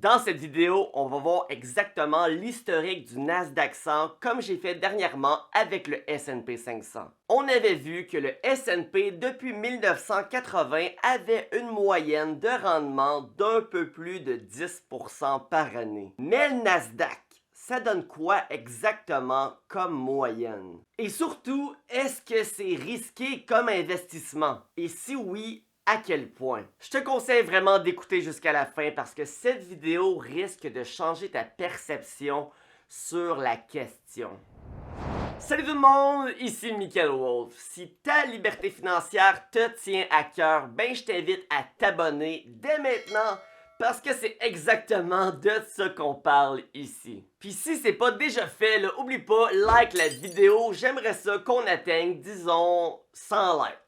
Dans cette vidéo, on va voir exactement l'historique du Nasdaq 100 comme j'ai fait dernièrement avec le S&P 500. On avait vu que le S&P depuis 1980 avait une moyenne de rendement d'un peu plus de 10% par année. Mais le Nasdaq, ça donne quoi exactement comme moyenne? Et surtout, est-ce que c'est risqué comme investissement? Et si oui, à quel point? Je te conseille vraiment d'écouter jusqu'à la fin parce que cette vidéo risque de changer ta perception sur la question. Salut tout le monde, ici Michael Wolf. Si ta liberté financière te tient à cœur, ben je t'invite à t'abonner dès maintenant parce que c'est exactement de ça qu'on parle ici. Puis si c'est pas déjà fait, là, oublie pas, like la vidéo, j'aimerais ça qu'on atteigne, disons, 100 likes.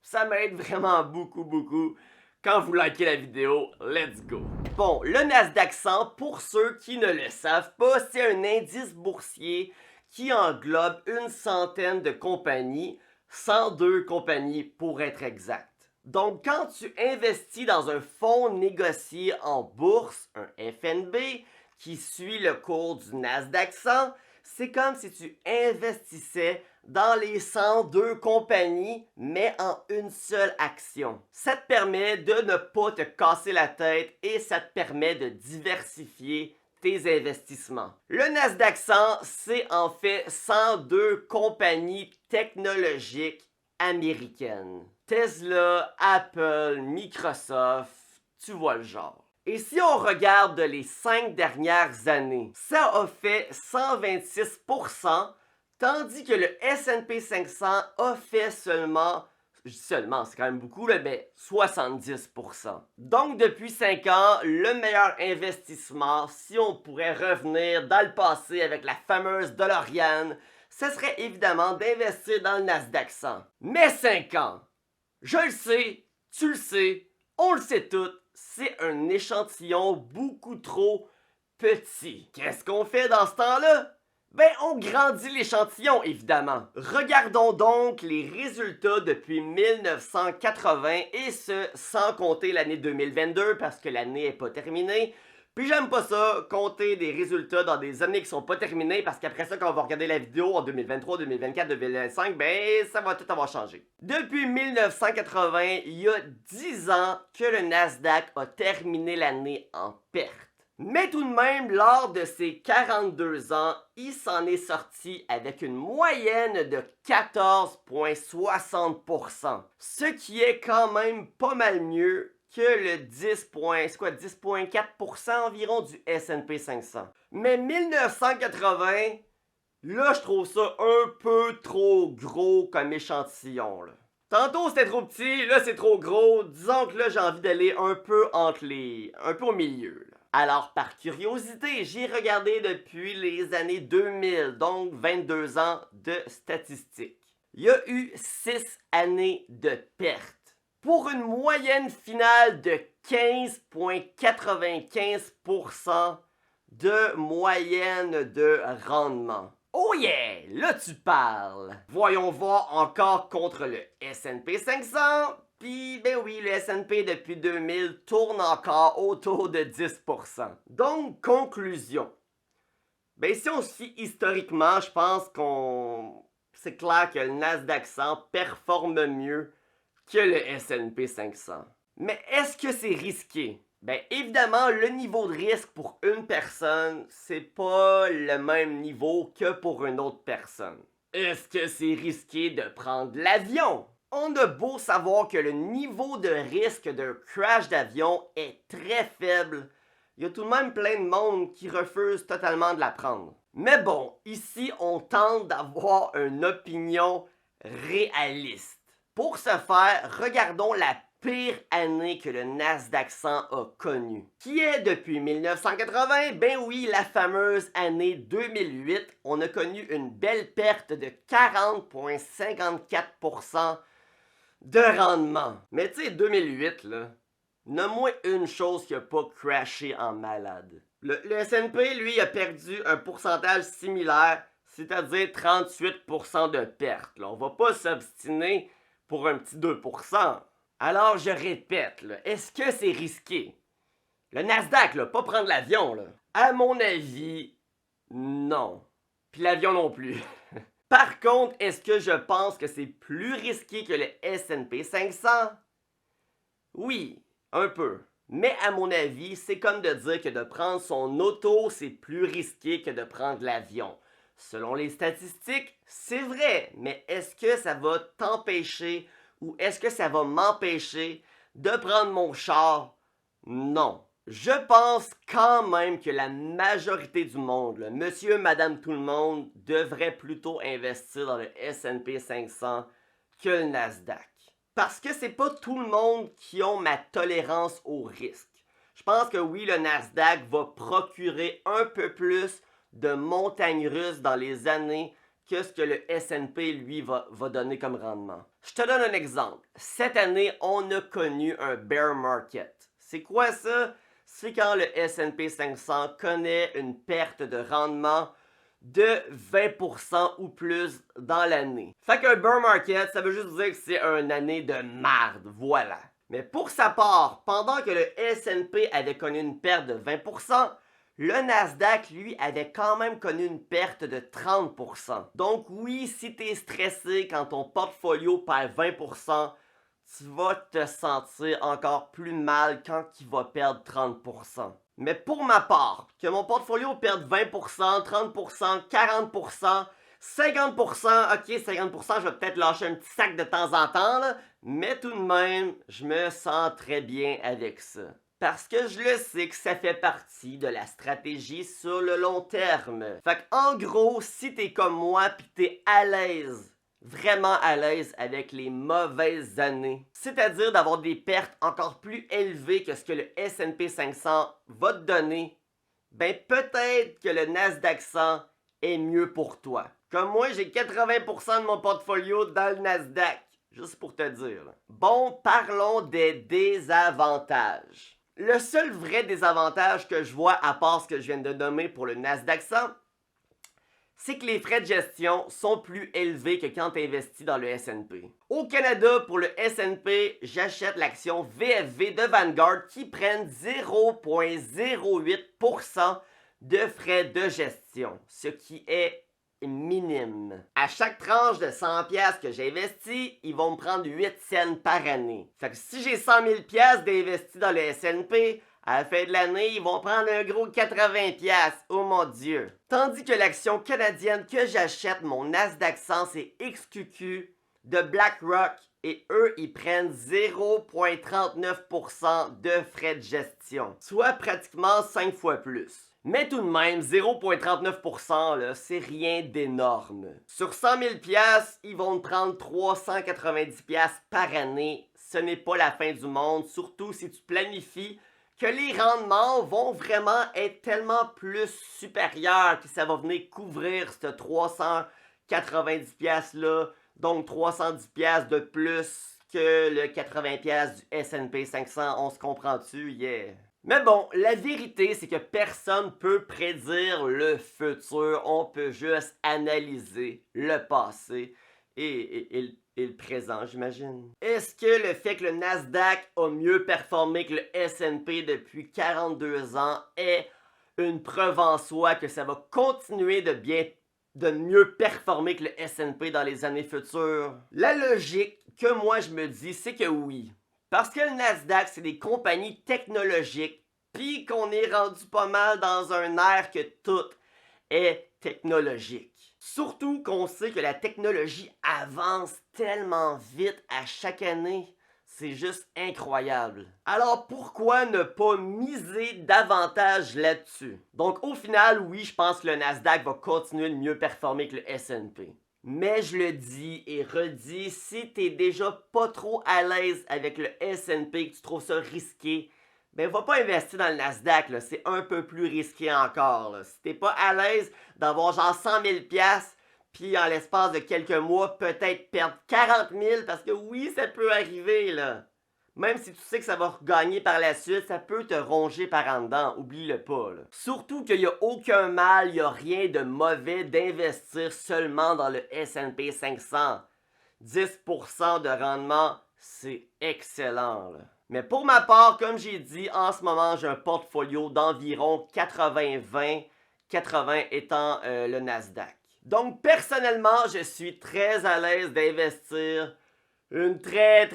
Ça m'aide vraiment beaucoup quand vous likez la vidéo. Let's go! Bon, le Nasdaq 100, pour ceux qui ne le savent pas, c'est un indice boursier qui englobe une centaine de compagnies, 102 compagnies pour être exact. Donc, quand tu investis dans un fonds négocié en bourse, un FNB, qui suit le cours du Nasdaq 100, c'est comme si tu investissais dans les 102 compagnies, mais en une seule action. Ça te permet de ne pas te casser la tête et ça te permet de diversifier tes investissements. Le Nasdaq 100, c'est en fait 102 compagnies technologiques américaines. Tesla, Apple, Microsoft, tu vois le genre. Et si on regarde les 5 dernières années, ça a fait 126%, tandis que le S&P 500 a fait seulement, je dis seulement, c'est quand même beaucoup, là, mais 70%. Donc depuis 5 ans, le meilleur investissement, si on pourrait revenir dans le passé avec la fameuse DeLorean, ce serait évidemment d'investir dans le Nasdaq 100. Mais 5 ans, je le sais, tu le sais, on le sait tous, c'est un échantillon beaucoup trop petit. Qu'est-ce qu'on fait dans ce temps-là? Ben, on grandit l'échantillon, évidemment. Regardons donc les résultats depuis 1980, et ce, sans compter l'année 2022, parce que l'année n'est pas terminée. Puis j'aime pas ça, compter des résultats dans des années qui sont pas terminées, parce qu'après ça, quand on va regarder la vidéo en 2023, 2024, 2025, ben ça va tout avoir changé. Depuis 1980, il y a 10 ans que le Nasdaq a terminé l'année en perte. Mais tout de même, lors de ces 42 ans, il s'en est sorti avec une moyenne de 14,60%, ce qui est quand même pas mal mieux que le 10,4% environ du S&P 500. Mais 1980, là, je trouve ça un peu trop gros comme échantillon, là. Tantôt c'était trop petit, là c'est trop gros. Disons que là j'ai envie d'aller un peu entre les... un peu au milieu, là. Alors par curiosité, j'ai regardé depuis les années 2000, donc 22 ans de statistiques. Il y a eu 6 années de perte, pour une moyenne finale de 15,95% de moyenne de rendement. Oh yeah! Là tu parles! Voyons voir encore contre le S&P 500. Puis, ben oui, le S&P depuis 2000 tourne encore autour de 10%. Donc, conclusion. Ben si on se fie historiquement, je pense qu'on... c'est clair que le Nasdaq 100 performe mieux que le S&P 500. Mais est-ce que c'est risqué? Ben évidemment, le niveau de risque pour une personne, c'est pas le même niveau que pour une autre personne. Est-ce que c'est risqué de prendre l'avion? On a beau savoir que le niveau de risque d'un crash d'avion est très faible, il y a tout de même plein de monde qui refuse totalement de la prendre. Mais bon, ici on tente d'avoir une opinion réaliste. Pour ce faire, regardons la pire année que le Nasdaq 100 a connue, qui est depuis 1980, ben oui, la fameuse année 2008, on a connu une belle perte de 40,54% de rendement. Mais tu sais, 2008, là, nomme-moi une chose qui a pas crashé en malade. Le S&P, lui, a perdu un pourcentage similaire, c'est-à-dire 38% de perte. Là. On va pas s'obstiner pour un petit 2%. Alors, je répète, là, est-ce que c'est risqué? Le Nasdaq, là, pas prendre l'avion, là. À mon avis, non. Puis l'avion non plus. Par contre, est-ce que je pense que c'est plus risqué que le S&P 500? Oui, un peu. Mais à mon avis, c'est comme de dire que de prendre son auto, c'est plus risqué que de prendre l'avion. Selon les statistiques, c'est vrai, mais est-ce que ça va t'empêcher ou est-ce que ça va m'empêcher de prendre mon char? Non. Je pense quand même que la majorité du monde, là, monsieur, madame, tout le monde, devrait plutôt investir dans le S&P 500 que le Nasdaq. Parce que c'est pas tout le monde qui ont ma tolérance au risque. Je pense que oui, le Nasdaq va procurer un peu plus de montagnes russes dans les années que ce que le S&P, lui, va donner comme rendement. Je te donne un exemple. Cette année, on a connu un bear market. C'est quoi ça? C'est quand le S&P 500 connaît une perte de rendement de 20% ou plus dans l'année. Fait qu'un bear market, ça veut juste dire que c'est une année de marde, voilà. Mais pour sa part, pendant que le S&P avait connu une perte de 20%, le Nasdaq, lui, avait quand même connu une perte de 30%. Donc oui, si t'es stressé quand ton portfolio perd 20%, tu vas te sentir encore plus mal quand il va perdre 30%. Mais pour ma part, que mon portfolio perde 20%, 30%, 40%, 50%, ok, 50%, je vais peut-être lâcher un petit sac de temps en temps, là, mais tout de même, je me sens très bien avec ça. Parce que je le sais que ça fait partie de la stratégie sur le long terme. Fait qu'en gros, si t'es comme moi pis t'es à l'aise, vraiment à l'aise avec les mauvaises années, c'est-à-dire d'avoir des pertes encore plus élevées que ce que le S&P 500 va te donner, ben peut-être que le Nasdaq 100 est mieux pour toi. Comme moi, j'ai 80% de mon portfolio dans le Nasdaq, juste pour te dire. Bon, parlons des désavantages. Le seul vrai désavantage que je vois, à part ce que je viens de nommer pour le Nasdaq 100, c'est que les frais de gestion sont plus élevés que quand tu investis dans le S&P. Au Canada, pour le S&P, j'achète l'action VFV de Vanguard qui prennent 0,08% de frais de gestion, ce qui est minime. À chaque tranche de 100 pièces que j'investis, ils vont me prendre 8 cents par année. Fait que si j'ai 100 000 pièces d'investis dans le S&P, à la fin de l'année, ils vont prendre un gros 80 pièces. Oh mon Dieu. Tandis que l'action canadienne que j'achète, mon Nasdaq 100, c'est XQQ de BlackRock et eux, ils prennent 0,39% de frais de gestion, soit pratiquement 5 fois plus. Mais tout de même, 0,39%, là, c'est rien d'énorme. Sur 100 000 piastres, ils vont te prendre 390 piastres par année. Ce n'est pas la fin du monde, surtout si tu planifies que les rendements vont vraiment être tellement plus supérieurs que ça va venir couvrir ce 390 piastres là, donc 310 piastres de plus que le 80 piastres du S&P 500, on se comprend-tu? Yeah! Mais bon, la vérité, c'est que personne peut prédire le futur. On peut juste analyser le passé et le présent, j'imagine. Est-ce que le fait que le Nasdaq a mieux performé que le S&P depuis 42 ans est une preuve en soi que ça va continuer de mieux performer que le S&P dans les années futures? La logique que moi je me dis, c'est que oui. Parce que le Nasdaq, c'est des compagnies technologiques, puis qu'on est rendu pas mal dans un air que tout est technologique. Surtout qu'on sait que la technologie avance tellement vite à chaque année. C'est juste incroyable. Alors pourquoi ne pas miser davantage là-dessus? Donc au final, oui, je pense que le Nasdaq va continuer de mieux performer que le S&P. Mais je le dis et redis, si t'es déjà pas trop à l'aise avec le S&P, que tu trouves ça risqué, ben va pas investir dans le Nasdaq, là, c'est un peu plus risqué encore. Là. Si t'es pas à l'aise d'avoir genre 100 000 piastres, puis en l'espace de quelques mois, peut-être perdre 40 000, parce que oui, ça peut arriver, là. Même si tu sais que ça va regagner par la suite, ça peut te ronger par en dedans, oublie-le pas. Là. Surtout qu'il n'y a aucun mal, il n'y a rien de mauvais d'investir seulement dans le S&P 500. 10% de rendement, c'est excellent. Là. Mais pour ma part, comme j'ai dit, en ce moment, j'ai un portfolio d'environ 80-20, 80 étant le Nasdaq. Donc, personnellement, je suis très à l'aise d'investir une très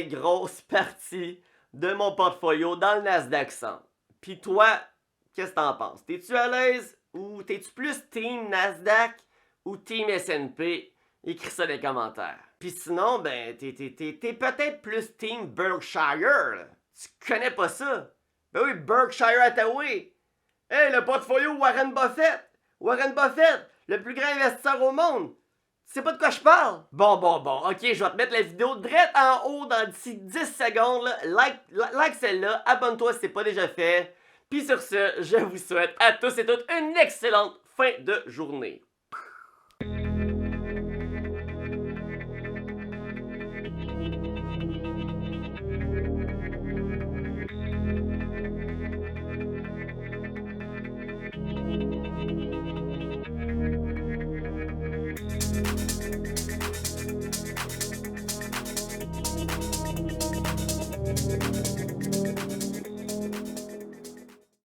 grosse partie de mon portfolio dans le Nasdaq 100. Puis toi, qu'est-ce que t'en penses? T'es-tu à l'aise ou t'es-tu plus team Nasdaq ou team S&P? Écris ça dans les commentaires. Puis sinon, ben, t'es peut-être plus team Berkshire, là. Tu connais pas ça? Ben oui, Berkshire Hathaway. Hey, le portfolio Warren Buffett. Warren Buffett, le plus grand investisseur au monde. Tu sais pas de quoi je parle? Bon, ok, je vais te mettre la vidéo direct en haut dans d'ici 10 secondes. Là. Like celle-là, abonne-toi si c'est pas déjà fait. Puis sur ce, je vous souhaite à tous et toutes une excellente fin de journée.